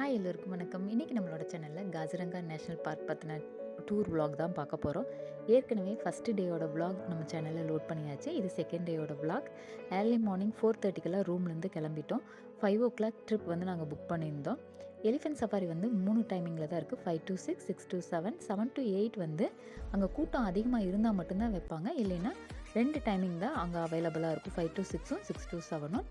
Hi எல்லோருக்கும் வணக்கம். இன்றைக்கி நம்மளோட சேனலில் காசிரங்கா நேஷ்னல் பார்க் பற்றின டூர் vlog தான் பார்க்க போகிறோம். ஏற்கனவே ஃபஸ்ட்டு டேயோட vlog நம்ம சேனலில் லோட் பண்ணியாச்சு. இது செகண்ட் டேயோட vlog. ஏர்லி மார்னிங் 4:30க்கெல்லாம் ரூம்லேருந்து கிளம்பிட்டோம். 5 o'clock ட்ரிப் வந்து நாங்கள் புக் பண்ணியிருந்தோம். எலிஃபென்ட் சஃபாரி வந்து 3 டைமிங்கில் தான் இருக்குது. 5 to 6, 6 to 7, 7 to 8 வந்து அங்கே கூட்டம் அதிகமாக இருந்தால் மட்டும்தான் வைப்பாங்க. இல்லைன்னா 2 டைமிங் தான் அங்கே அவைலபிளாக இருக்கும். 5 to 6ம் 6 to 7ம்.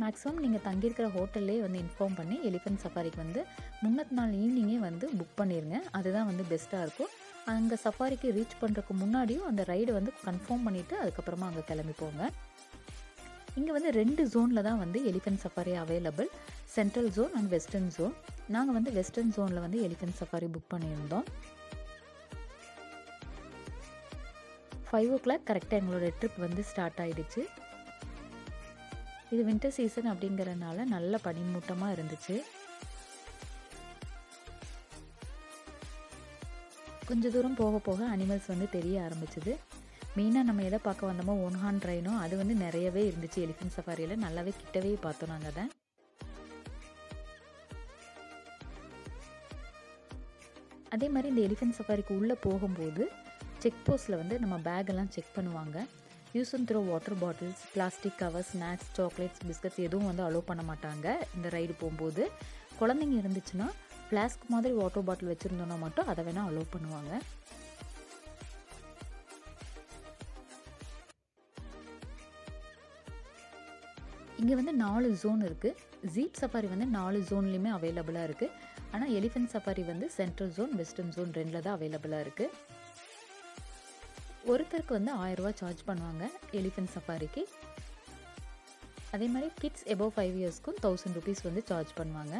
மேக்ஸிமம் நீங்கள் தங்கியிருக்கிற ஹோட்டல்லே வந்து இன்ஃபார்ம் பண்ணி எலிஃபென்ட் சஃபாரிக்கு வந்து முன்னத்து நாள் ஈவினிங்கே வந்து புக் பண்ணிடுங்க. அதுதான் வந்து பெஸ்ட்டாக இருக்கும். அங்கே சஃபாரிக்கு ரீச் பண்ணுறதுக்கு முன்னாடியும் அந்த ரைடு வந்து கன்ஃபார்ம் பண்ணிவிட்டு அதுக்கப்புறமா அங்கே கிளம்பி போங்க. இங்கே வந்து 2 ஜோனில் தான் வந்து elephant safari available. Central zone and western zone. நாங்கள் வந்து வெஸ்டர்ன் ஜோனில் வந்து எலிஃபென்ட் சஃபாரி புக் பண்ணியிருந்தோம். 5 o'clock கரெக்டாக எங்களோட ட்ரிப் வந்து ஸ்டார்ட் ஆகிடுச்சு. இது வின்டர் சீசன் அப்படிங்கிறனால நல்ல பனிமூட்டமாக இருந்துச்சு. கொஞ்சம் தூரம் போக போக அனிமல்ஸ் வந்து தெரிய ஆரம்பிச்சுது. மெயினாக நம்ம எதை பார்க்க வந்தோமோ ஒன் ஹார்ன் ரைனோ அது வந்து நிறையவே இருந்துச்சு எலிஃபென்ட் சஃபாரியில். நல்லாவே கிட்டவே பார்த்தோம் நாங்கள் அதை. அதே மாதிரி இந்த எலிஃபென்ட் சஃபாரிக்கு உள்ளே போகும்போது செக் போஸ்ட்டில் வந்து நம்ம பேக்கெல்லாம் செக் பண்ணுவாங்க. Use and throw water bottles, plastic cover, snacks, chocolates, biscuits எதுவும் வந்து அலோவ் பண்ண மாட்டாங்க இந்த ரைடு போகும்போது. குழந்தைங்க இருந்துச்சுன்னா ஃப்ளாஸ்க் மாதிரி வாட்டர் பாட்டில் வச்சுருந்தோன்னா மட்டும் அதை வேணால் அலோவ் பண்ணுவாங்க. இங்கே வந்து 4 ஜோன் இருக்குது. ஜீப் சஃபாரி வந்து 4 ஜோன்லேயுமே அவைலபிளாக இருக்குது. ஆனால் எலிஃபென்ட் சஃபாரி வந்து சென்ட்ரல் ஜோன், வெஸ்டர்ன் ஜோன் 2ல் தான் அவைலபிளாக இருக்குது. ஒருத்தருக்கு வந்து 1000 ரூபா சார்ஜ் பண்ணுவாங்க எலிஃபென்ட் சஃபாரிக்கு. அதே மாதிரி கிட்ஸ் எபோவ் 5 இயர்ஸ்க்கும் 1000 rupees வந்து சார்ஜ் பண்ணுவாங்க.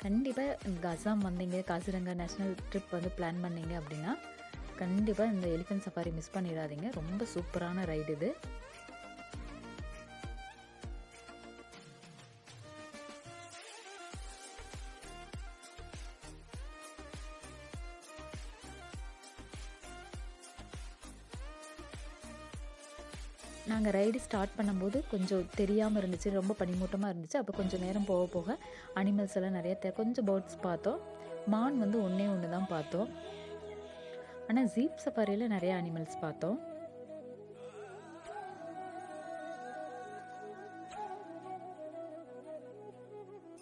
கண்டிப்பாக அசாம் வந்தீங்க, காசிரங்கா நேஷ்னல் ட்ரிப் வந்து பிளான் பண்ணீங்க அப்படின்னா கண்டிப்பாக இந்த எலிஃபென்ட் சஃபாரி மிஸ் பண்ணிடாதீங்க. ரொம்ப சூப்பரான ரைடு இது. நாங்கள் ரைடு ஸ்டார்ட் பண்ணும்போது கொஞ்சம் தெரியாமல் இருந்துச்சு, ரொம்ப பனிமூட்டமாக இருந்துச்சு. அப்போ கொஞ்சம் நேரம் போக போக அனிமல்ஸ் எல்லாம் நிறைய கொஞ்சம் பேர்ட்ஸ் பார்த்தோம். மான் வந்து ஒன்று தான் பார்த்தோம். ஆனால் ஜீப் சஃபாரியில் நிறைய அனிமல்ஸ் பார்த்தோம்.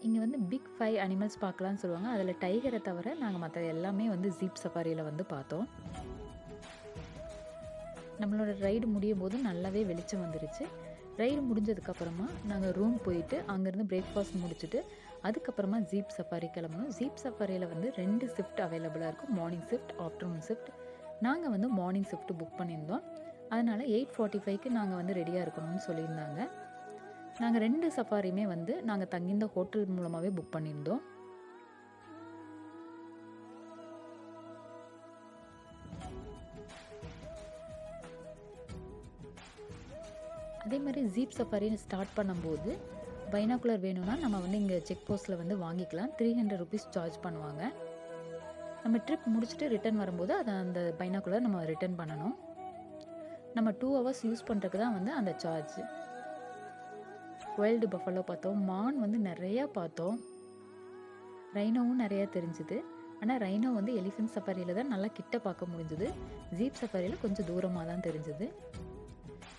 இங்கே வந்து பிக் 5 அனிமல்ஸ் பார்க்கலான்னு சொல்லுவாங்க. அதில் டைகரை தவிர நாங்கள் மற்ற எல்லாமே வந்து ஜீப் சஃபாரியில் வந்து பார்த்தோம். நம்மளோட ரைடு முடியும் போது நல்லாவே வெளிச்சம் வந்துருச்சு. ரைடு முடிஞ்சதுக்கப்புறமா நாங்கள் ரூம் போயிட்டு அங்கேருந்து பிரேக்ஃபாஸ்ட் முடிச்சுட்டு அதுக்கப்புறமா ஜீப் சஃபாரி கிளம்பணும். ஜீப் சஃபாரியில் வந்து 2 ஷிஃப்ட் அவைலபிளாக இருக்கும். Morning shift, afternoon shift. நாங்கள் வந்து மார்னிங் ஷிஃப்ட் புக் பண்ணியிருந்தோம். அதனால் 8:45க்கு நாங்கள் வந்து ரெடியாக இருக்கணும்னு சொல்லியிருந்தாங்க. நாங்கள் 2 சஃபாரியுமே வந்து நாங்கள் தங்கியிருந்த ஹோட்டல் மூலமாகவே புக் பண்ணியிருந்தோம். அதே மாதிரி ஜீப் சஃபாரி ஸ்டார்ட் பண்ணும்போது பைனாக்குலர் வேணும்னா நம்ம வந்து இங்கே செக் போஸ்ட்டில் வந்து வாங்கிக்கலாம். 300 rupees சார்ஜ் பண்ணுவாங்க. நம்ம ட்ரிப் முடிச்சுட்டு ரிட்டர்ன் வரும்போது அதை அந்த பைனாக்குலர் நம்ம ரிட்டர்ன் பண்ணணும். நம்ம 2 hours யூஸ் பண்ணுறதுக்கு தான் வந்து அந்த சார்ஜ். வைல்டு பஃபலோ பார்த்தோம். மான் வந்து நிறையா பார்த்தோம். ரைனோவும் நிறையா தெரிஞ்சுது. ஆனால் ரைனோ வந்து எலிஃபென்ட் சஃபாரியில் தான் நல்லா கிட்ட பார்க்க முடிஞ்சுது. ஜீப் சஃபாரியில் கொஞ்சம் தூரமாக தான் தெரிஞ்சுது.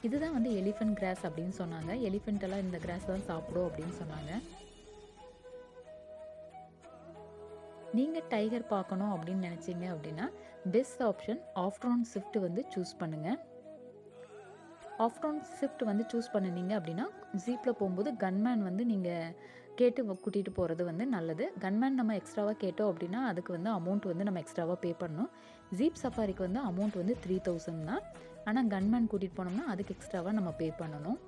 இதுதான் வந்து எலிஃபென்ட் கிராஸ் அப்படின்னு சொன்னாங்க. எலிஃபென்ட் எல்லாம் இந்த கிராஸ் தான் சாப்பிடும் அப்படின்னு சொன்னாங்க. நீங்கள் டைகர் பார்க்கணும் அப்படின்னு நினச்சிங்க அப்படின்னா பெஸ்ட் ஆப்ஷன் ஆஃப்டர்நூன் ஷிஃப்ட் வந்து சூஸ் பண்ணுங்கள். ஆஃப்டர்நூன் ஷிஃப்ட் வந்து சூஸ் பண்ணினீங்க அப்படின்னா ஜீப்பில் போகும்போது கன்மேன் வந்து நீங்கள் கேட்டு கூட்டிகிட்டு போகிறது வந்து நல்லது. கன்மேன் நம்ம எக்ஸ்ட்ராவாக கேட்டோம் அப்படின்னா அதுக்கு வந்து அமௌண்ட் வந்து நம்ம எக்ஸ்ட்ராவாக பே பண்ணணும். ஜீப் சஃபாரிக்கு வந்து அமௌண்ட் வந்து 3000 தான். ஆனால் கன்மேன் கூட்டிகிட்டு போனோம்னா அதுக்கு எக்ஸ்ட்ராவாக நம்ம பே பண்ணணும்.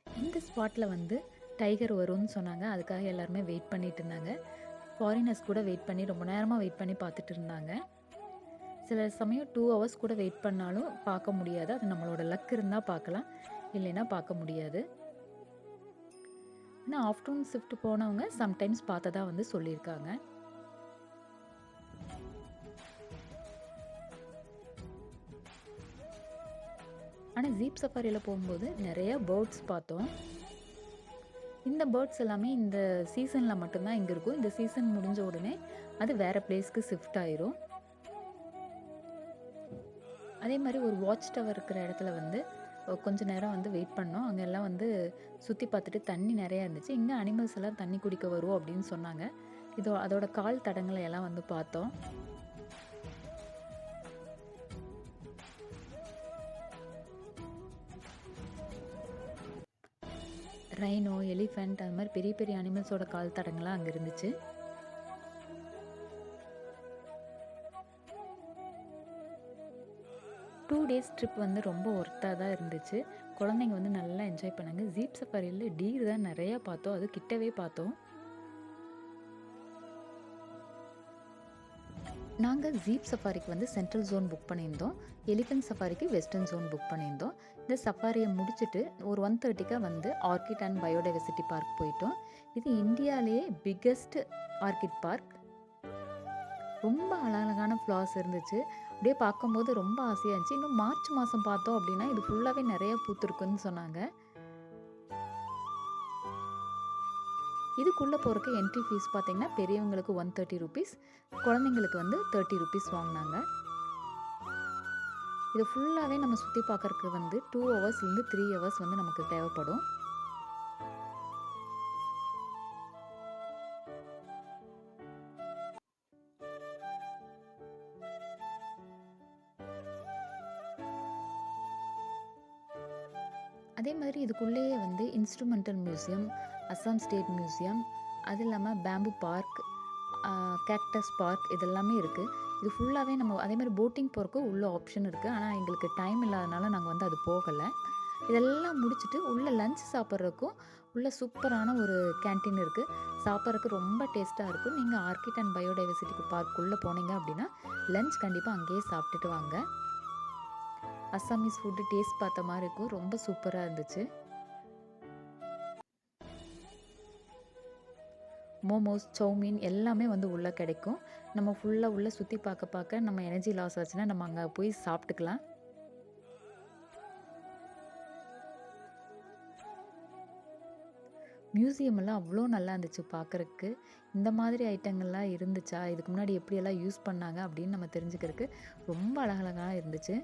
இந்த ஸ்பாட்டில் வந்து டைகர் வரும்னு சொன்னாங்க. அதுக்காக எல்லாருமே வெயிட் பண்ணிட்டு இருந்தாங்க. ஃபாரினர்ஸ் கூட வெயிட் பண்ணி ரொம்ப நேரமாக வெயிட் பண்ணி பார்த்துட்டு இருந்தாங்க. சில சமயம் 2 hours கூட வெயிட் பண்ணாலும் பார்க்க முடியாது. அது நம்மளோட லக் இருந்தால் பார்க்கலாம், இல்லைன்னா பார்க்க முடியாது. ஆனால் ஆஃப்டர்நூன் ஷிஃப்ட் போனவங்க சம்டைம்ஸ் பார்த்ததா வந்து சொல்லியிருக்காங்க. ஆனால் ஜீப் சஃபாரியில் போகும்போது நிறைய பேர்ட்ஸ் பார்த்தோம். இந்த பேர்ட்ஸ் எல்லாமே இந்த சீசனில் மட்டும்தான் இங்கே இருக்கும். இந்த சீசன் முடிஞ்ச உடனே அது வேறு பிளேஸ்க்கு ஷிஃப்ட் ஆயிரும். அதே மாதிரி ஒரு வாட்ச் டவர் இருக்கிற இடத்துல வந்து கொஞ்ச நேரம் வந்து வெயிட் பண்ணோம். அங்கே எல்லாம் வந்து சுற்றி பார்த்துட்டு தண்ணி நிறையா இருந்துச்சு. இங்கே அனிமல்ஸ் எல்லாம் தண்ணி குடிக்க வரும் அப்படின்னு சொன்னாங்க. அதோட கால் தடங்களை எல்லாம் வந்து பார்த்தோம். ரைனோ, எலிஃபெண்ட் அது மாதிரி பெரிய பெரிய அனிமல்ஸோட கால் தடங்கள்லாம் அங்கே இருந்துச்சு. டூ டேஸ் ட்ரிப் வந்து ரொம்ப ஒர்த்தாக தான் இருந்துச்சு. குழந்தைங்க வந்து நல்லா என்ஜாய் பண்ணாங்க. ஜீப் சஃபாரியில் டீர் தான் நிறையா பார்த்தோம். அது கிட்டவே பார்த்தோம். நாங்கள் ஜீப் சஃபாரிக்கு வந்து சென்ட்ரல் ஜோன் புக் பண்ணியிருந்தோம். எலிஃபென்ட் சஃபாரிக்கு வெஸ்டர்ன் ஜோன் புக் பண்ணியிருந்தோம். இந்த சஃபாரியை முடிச்சுட்டு ஒரு 1:30க்கு வந்து ஆர்கிட் அண்ட் பயோடைவர்சிட்டி பார்க் போயிட்டோம். இது இந்தியாவிலேயே பிக்கஸ்ட் ஆர்கிட் பார்க். ரொம்ப அழகழகான ஃப்ளவர்ஸ் இருந்துச்சு. அப்படியே பார்க்கும்போது ரொம்ப ஆசையாக இருந்துச்சு. இன்னும் மார்ச் மாதம் பார்த்தோம் அப்படின்னா இது ஃபுல்லாகவே நிறையா பூத்துருக்குன்னு சொன்னாங்க. இதுக்குள்ளே போகிறக்கு என்ட்ரி ஃபீஸ் பார்த்திங்கன்னா பெரியவங்களுக்கு 130 ருபீஸ், குழந்தைங்களுக்கு வந்து 30 ருபீஸ் வாங்கினாங்க. இது ஃபுல்லாகவே நம்ம சுற்றி பார்க்குறதுக்கு வந்து 2 ஹவர்ஸ்லேருந்து 3 ஹவர்ஸ் வந்து நமக்கு தேவைப்படும். அதே மாதிரி இதுக்குள்ளேயே வந்து instrumental museum, Assam state museum, அது இல்லாமல் பேம்பு பார்க், கேக்டஸ் பார்க் இதெல்லாமே இருக்குது. இது ஃபுல்லாகவே நம்ம அதே மாதிரி போட்டிங் போகிறக்கு உள்ள ஆப்ஷன் இருக்குது. ஆனால் எங்களுக்கு டைம் இல்லாதனால நாங்கள் வந்து அது போகலை. இதெல்லாம் முடிச்சுட்டு உள்ளே லஞ்ச் சாப்பிட்றதுக்கும் உள்ள சூப்பரான ஒரு கேன்டீன் இருக்குது. சாப்பிட்றதுக்கு ரொம்ப டேஸ்ட்டாக இருக்கும். நீங்கள் ஆர்கிட் அண்ட் பயோடைவர்சிட்டி பார்க்குள்ளே போனீங்க அப்படின்னா லஞ்ச் கண்டிப்பாக அங்கேயே சாப்பிட்டுட்டு வாங்க. அஸ்ஸாமீஸ் ஃபுட்டு டேஸ்ட் பார்த்த மாதிரி இருக்கும். ரொம்ப சூப்பராக இருந்துச்சு. மோமோஸ், சௌமீன் எல்லாமே வந்து உள்ளே கிடைக்கும். நம்ம ஃபுல்லாக உள்ளே சுற்றி பார்க்க நம்ம எனர்ஜி லாஸ் ஆச்சுன்னா நம்ம அங்கே போய் சாப்பிட்டுக்கலாம். மியூசியம் எல்லாம் அவ்வளோ நல்லா இருந்துச்சு பார்க்குறக்கு. இந்த மாதிரி ஐட்டங்கள்லாம் இருந்துச்சா, இதுக்கு முன்னாடி எப்படியெல்லாம் யூஸ் பண்ணாங்க அப்படின்னு நம்ம தெரிஞ்சுக்கிறதுக்கு ரொம்ப அழகழகாக இருந்துச்சு.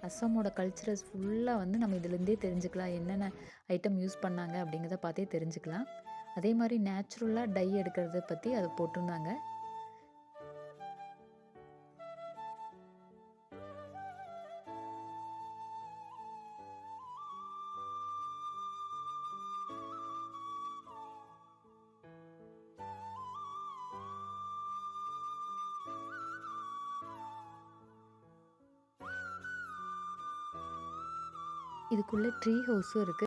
அஸ்ஸாமோட கல்ச்சரல்ஸ் ஃபுல்லாக வந்து நம்ம இதுலேருந்தே தெரிஞ்சுக்கலாம். என்னென்ன ஐட்டம் யூஸ் பண்ணாங்க அப்படிங்கிறத பார்த்தே தெரிஞ்சுக்கலாம். அதே மாதிரி நேச்சுரலாக டை எடுக்கிறத பற்றி அது போட்டிருந்தாங்க. இதுக்குள்ளே ட்ரீ ஹவுஸும் இருக்குது.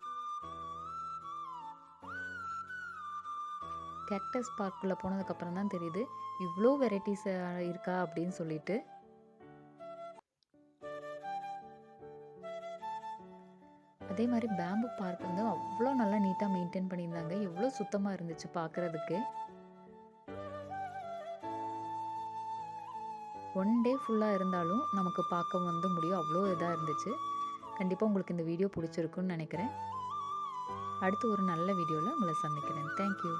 கேக்டஸ் பார்க்குள்ளே போனதுக்கப்புறம் தான் தெரியுது இவ்வளோ வெரைட்டிஸ் இருக்கா அப்படின்னு சொல்லிட்டு. அதே மாதிரி பேம்பு பார்க் வந்து அவ்வளோ நல்லா நீட்டாக மெயின்டைன் பண்ணியிருந்தாங்க. எவ்வளோ சுத்தமாக இருந்துச்சு பார்க்குறதுக்கு. 1 டே ஃபுல்லாக இருந்தாலும் நமக்கு பார்க்க வந்து முடியும். அவ்வளோ இதாக இருந்துச்சு. கண்டிப்பாக உங்களுக்கு இந்த வீடியோ பிடிச்சிருக்குன்னு நினைக்கிறேன். அடுத்து ஒரு நல்ல வீடியோவில் உங்களை சந்திக்கிறேன். தேங்க்யூ.